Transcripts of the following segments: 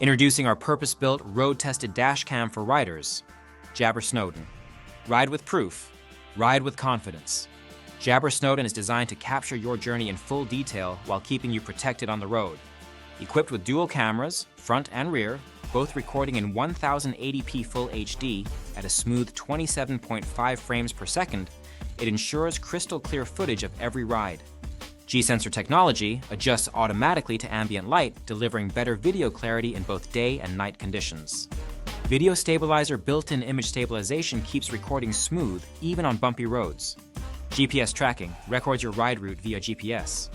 Introducing our purpose-built, road-tested dashcam for riders, Jabbre Snowden. Ride with proof. Ride with confidence. Jabbre Snowden is designed to capture your journey in full detail while keeping you protected on the road. Equipped with dual cameras, front and rear, both recording in 1080p Full HD at a smooth 27.5 frames per second, it ensures crystal clear footage of every ride. G-sensor technology adjusts automatically to ambient light, delivering better video clarity in both day and night conditions. Video Stabilizer built-in image stabilization keeps recording smooth, even on bumpy roads. GPS tracking records your ride route via GPS.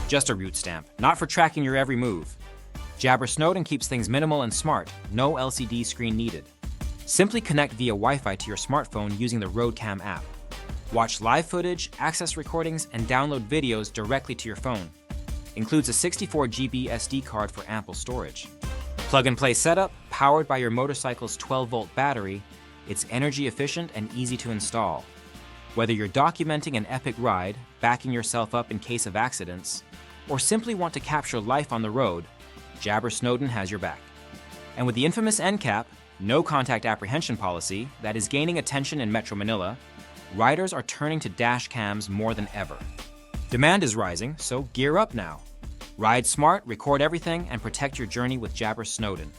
Just a route stamp, not for tracking your every move. Jabbre Snowden keeps things minimal and smart, no LCD screen needed. Simply connect via Wi-Fi to your smartphone using the RoadCam app. Watch live footage, access recordings, and download videos directly to your phone. Includes a 64 GB SD card for ample storage. Plug-and-play setup, powered by your motorcycle's 12-volt battery, it's energy efficient and easy to install. Whether you're documenting an epic ride, backing yourself up in case of accidents, or simply want to capture life on the road, Jabbre Snowden has your back. And with the infamous NCAP, no contact apprehension policy, that is gaining attention in Metro Manila, riders are turning to dash cams more than ever. Demand is rising, so gear up now. Ride smart, record everything, and protect your journey with Jabbre Snowden.